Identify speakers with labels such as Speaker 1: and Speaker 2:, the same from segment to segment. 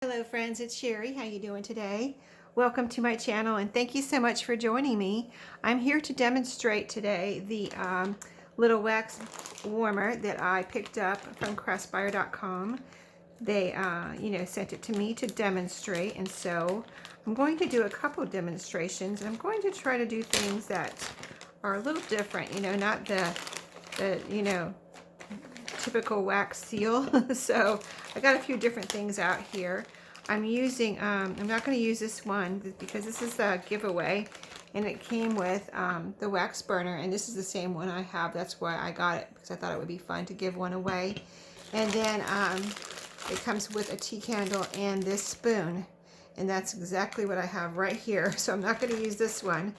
Speaker 1: Hello friends, it's Sherry. How you doing today? Welcome to my channel and thank you so much for joining me. I'm here to demonstrate today the little wax warmer that I picked up from Craspire.com. They sent it to me to demonstrate, and so I'm going to do a couple of demonstrations, and I'm going to try to do things that are a little different, not the typical wax seal. So I got a few different things out here. I'm using, I'm not going to use this one because this is a giveaway, and it came with the wax burner, and this is the same one I have. That's why I got it, because I thought it would be fun to give one away. And then it comes with a tea candle and this spoon, and that's exactly what I have right here. So I'm not going to use this one.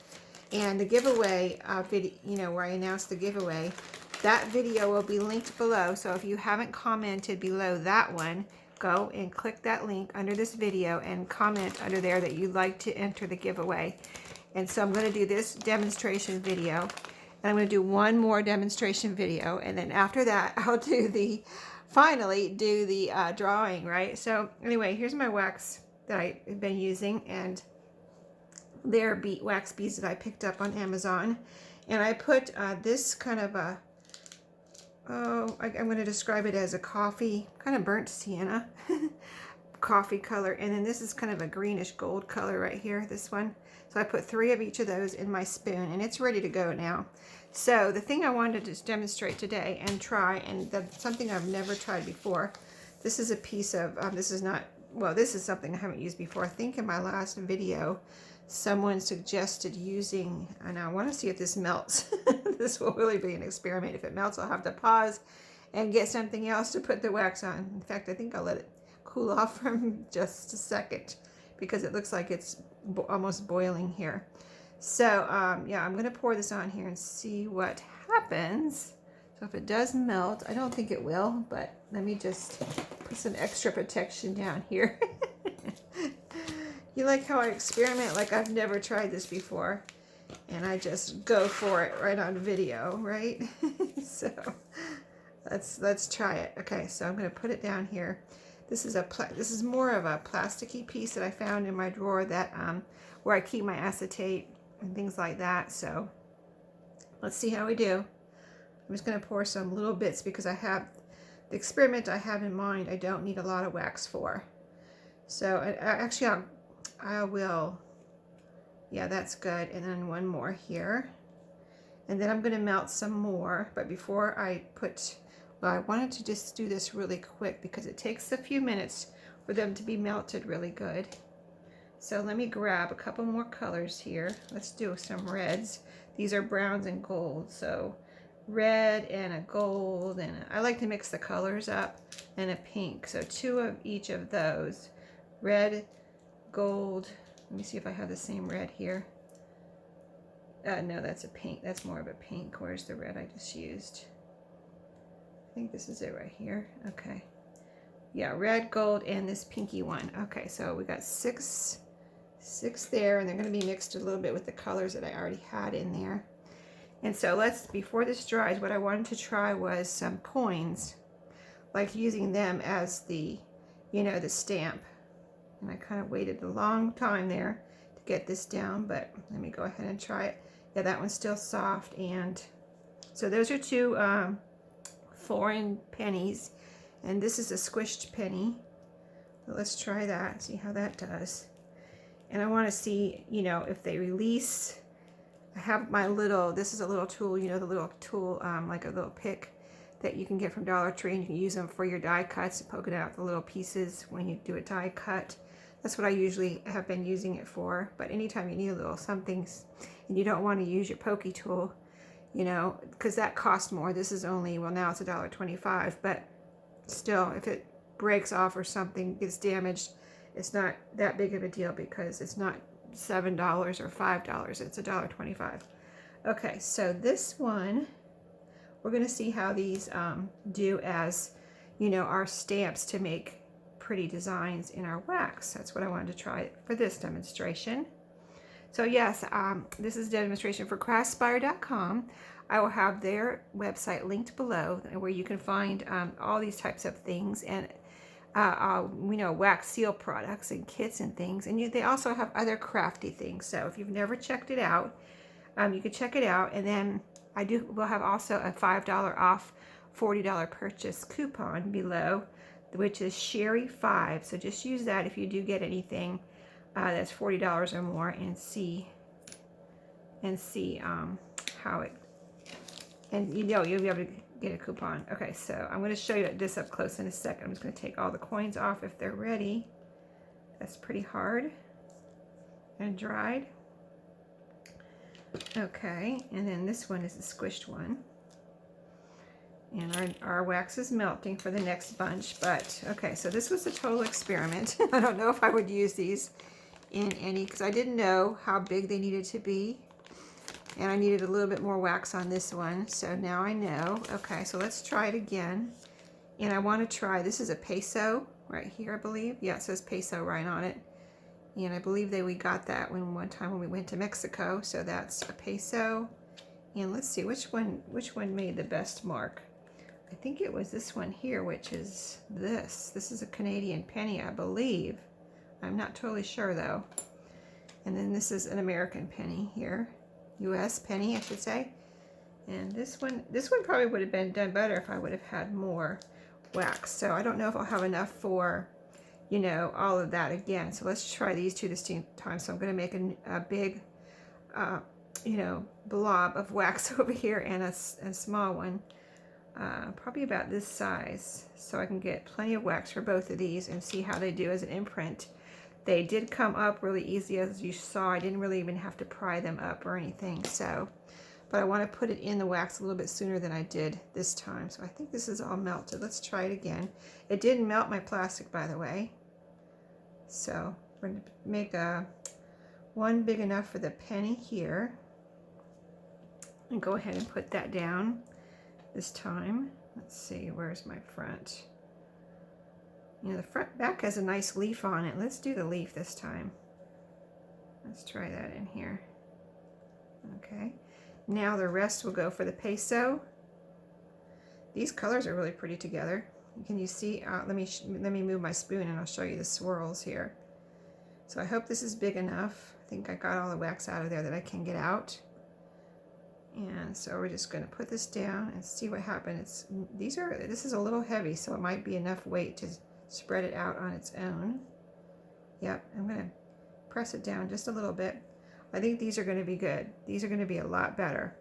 Speaker 1: And the giveaway video, where I announced the giveaway, that video will be linked below. So if you haven't commented below that one, go and click that link under this video and comment under there that you'd like to enter the giveaway. And so I'm going to do this demonstration video, and I'm going to do one more demonstration video, and then after that I'll do finally do the drawing, right? So anyway, here's my wax that I've been using, and they're wax beads that I picked up on Amazon. And I put this kind of a, I'm going to describe it as a coffee, kind of burnt sienna coffee color. And then this is kind of a greenish gold color right here, this one. So I put 3 of each of those in my spoon, and it's ready to go now. So the thing I wanted to demonstrate today and try, and that's something I've never tried before. This is a piece of, this is something I haven't used before. I think in my last video, someone suggested using, and I want to see if this melts. This will really be an experiment. If it melts, I'll have to pause and get something else to put the wax on. In fact, I think I'll let it cool off for just a second, because it looks like it's almost boiling here. So yeah, I'm going to pour this on here and see what happens. So if it does melt, I don't think it will, but let me just put some extra protection down here. You like how I experiment like I've never tried this before, and I just go for it right on video, right? So let's try it. Okay, so I'm going to put it down here. This is more of a plasticky piece that I found in my drawer that where I keep my acetate and things like that. So let's see how we do. I'm just going to pour some little bits because I have the experiment I have in mind. I don't need a lot of wax for. So I will, yeah, that's good. And then one more here. And then I'm going to melt some more. But before I I wanted to just do this really quick because it takes a few minutes for them to be melted really good. So let me grab a couple more colors here. Let's do some reds. These are browns and gold. So red and a gold, and I like to mix the colors up, and a pink. So 2 of each of those. Red, gold. Let me see if I have the same red here. No, that's a pink. That's more of a pink. Where's the red I just used? I think this is it right here. Okay. Yeah, red, gold, and this pinky one. Okay, so we got six there, and they're going to be mixed a little bit with the colors that I already had in there. And so before this dries, what I wanted to try was some coins, like using them as the stamp. And I kind of waited a long time there to get this down, but let me go ahead and try it. Yeah, that one's still soft. And so those are 2 foreign pennies, and this is a squished penny. So let's try that, see how that does. And I want to see, if they release. I have my this is a little tool, the little tool, like a little pick that you can get from Dollar Tree, and you can use them for your die cuts, poking out the little pieces when you do a die cut. That's what I usually have been using it for. But anytime you need a little something and you don't want to use your pokey tool, because that costs more. This is only, well, now it's $1.25, but still, if it breaks off or something gets damaged, it's not that big of a deal because it's not $7 or $5. It's $1.25. Okay, so this one, we're going to see how these do as, our stamps to make pretty designs in our wax. That's what I wanted to try for this demonstration. So yes, this is a demonstration for Craspire.com. I will have their website linked below, where you can find all these types of things. And you know, wax seal products and kits and things. And they also have other crafty things. So if you've never checked it out, you can check it out. And then we'll have also a $5 off $40 purchase coupon below, which is Sheree5. So just use that if you do get anything that's $40 or more, and see how it, and you know, you'll be able to get a coupon. Okay, so I'm going to show you this up close in a second. I'm just going to take all the coins off if they're ready. That's pretty hard and dried. Okay, and then this one is the squished one. And our wax is melting for the next bunch, but okay, so this was a total experiment. I don't know if I would use these in any, because I didn't know how big they needed to be. And I needed a little bit more wax on this one, so now I know. Okay, so let's try it again. And I want to try, this is a peso right here, I believe. Yeah, it says peso right on it. And I believe we got that one time when we went to Mexico. So that's a peso. And let's see, which one made the best mark? I think it was this one here, which is this. This is a Canadian penny, I believe. I'm not totally sure though. And then this is an American penny here. US penny, I should say. And this one probably would have been done better if I would have had more wax. So I don't know if I'll have enough for, you know, all of that again. So let's try these two distinct times. So I'm going to make a big, you know, blob of wax over here, and a small one, probably about this size. So I can get plenty of wax for both of these and see how they do as an imprint. They did come up really easy, as you saw. I didn't really even have to pry them up or anything. So, but I want to put it in the wax a little bit sooner than I did this time. So I think this is all melted. Let's try it again. It didn't melt my plastic, by the way. So we're going to make one big enough for the penny here. And go ahead and put that down this time. Let's see, where's my front? You know, the back has a nice leaf on it. Let's do the leaf this time. Let's try that in here. Okay. Now the rest will go for the peso. These colors are really pretty together. Can you see? Let me move my spoon and I'll show you the swirls here. So I hope this is big enough. I think I got all the wax out of there that I can get out. And so we're just going to put this down and see what happens. This is a little heavy, so it might be enough weight to spread it out on its own. Yep, I'm going to press it down just a little bit. I think these are going to be good. These are going to be a lot better.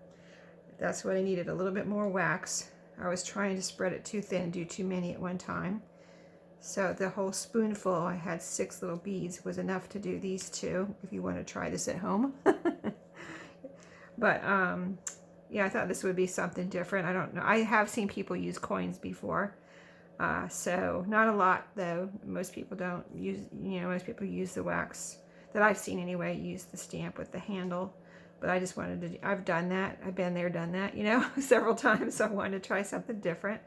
Speaker 1: That's what I needed, a little bit more wax. I was trying to spread it too thin, do too many at one time. So the whole spoonful, I had 6 little beads, was enough to do these two, if you want to try this at home. But yeah, I thought this would be something different. I don't know. I have seen people use coins before. So not a lot though. Most people don't use, you know, most people use the wax that I've seen anyway, use the stamp with the handle. But I just wanted to, I've done that. I've been there, done that, you know, several times. So I wanted to try something different.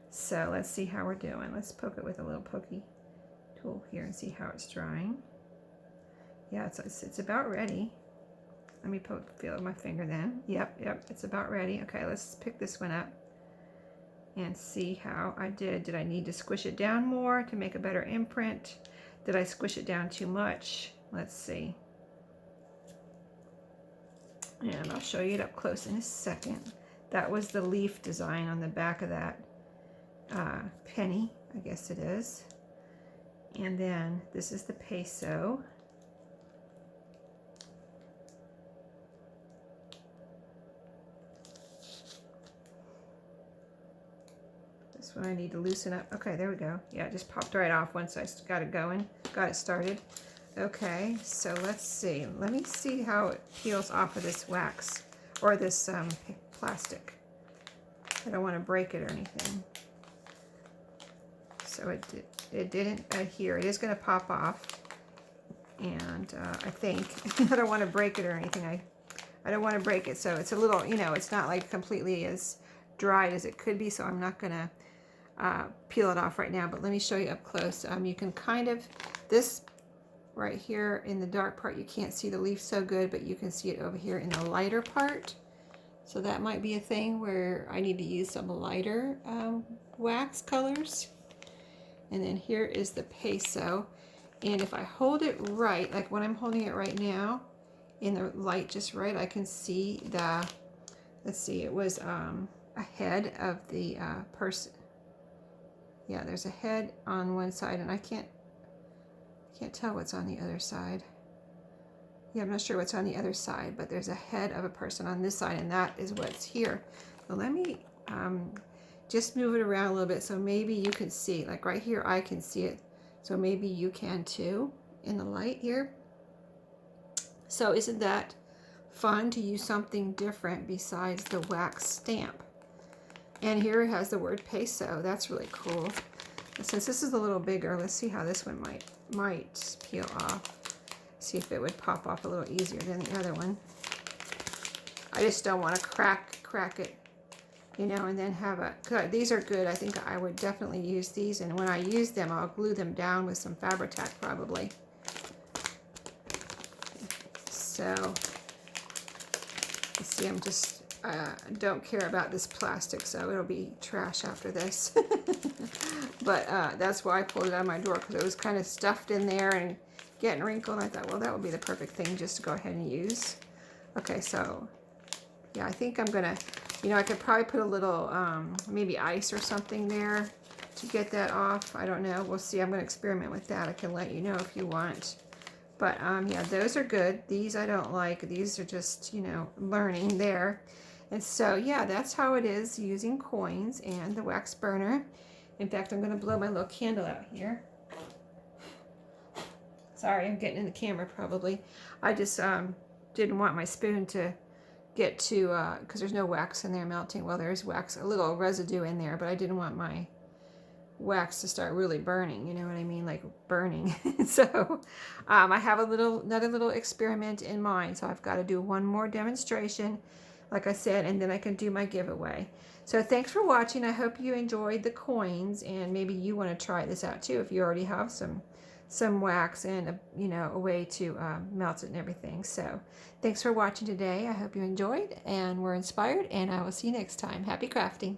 Speaker 1: So let's see how we're doing. Let's poke it with a little pokey tool here and see how it's drying. Yeah, it's about ready. Let me feel with my finger then. Yep, it's about ready. Okay, let's pick this one up and see how I did. Did I need to squish it down more to make a better imprint? Did I squish it down too much? Let's see. And I'll show you it up close in a second. That was the leaf design on the back of that penny, I guess it is. And then this is the peso. This one I need to loosen up. Okay, there we go. Yeah, it just popped right off once I got it going, got it started. Okay, so let's see. Let me see how it peels off of this wax or this plastic. I don't want to break it or anything. So it didn't adhere. It is going to pop off, and I think I don't want to break it or anything. I don't want to break it, so it's a little, you know, it's not like completely as dried as it could be. So I'm not going to peel it off right now. But let me show you up close. You can kind of this. Right here in the dark part, you can't see the leaf so good, but you can see it over here in the lighter part. So that might be a thing where I need to use some lighter wax colors. And then here is the peso. And if I hold it right, like when I'm holding it right now, in the light just right, I can see the, let's see, it was a head of the person. Yeah, there's a head on one side, and I can't tell what's on the other side. Yeah, I'm not sure what's on the other side, but there's a head of a person on this side, and that is what's here. So let me just move it around a little bit so maybe you can see. Like right here, I can see it. So maybe you can too in the light here. So isn't that fun to use something different besides the wax stamp? And here it has the word peso. That's really cool. And since this is a little bigger, let's see how this one might peel off. See if it would pop off a little easier than the other one. I just don't want to crack it, you know, and then have a, these are good. I think I would definitely use these, and when I use them, I'll glue them down with some Fabri-Tac probably. So, let's see, I'm just, don't care about this plastic, so it'll be trash after this. But that's why I pulled it out of my drawer, because it was kind of stuffed in there and getting wrinkled, and I thought, well, that would be the perfect thing just to go ahead and use. Okay, so, yeah, I think I'm gonna, you know, I could probably put a little, maybe ice or something there to get that off. I don't know. We'll see. I'm gonna experiment with that. I can let you know if you want. But, yeah, those are good. These I don't like. These are just, you know, learning there. And so, yeah, that's how it is using coins and the wax burner. In fact, I'm gonna blow my little candle out here. Sorry, I'm getting in the camera probably. I just didn't want my spoon to get to, because there's no wax in there melting. Well, there's wax, a little residue in there, but I didn't want my wax to start really burning, you know what I mean, like burning. So I have another little experiment in mind, so I've got to do one more demonstration, like I said, and then I can do my giveaway. So thanks for watching. I hope you enjoyed the coins, and maybe you want to try this out too if you already have some wax and you know, a way to melt it and everything. So thanks for watching today. I hope you enjoyed and were inspired, and I will see you next time. Happy crafting.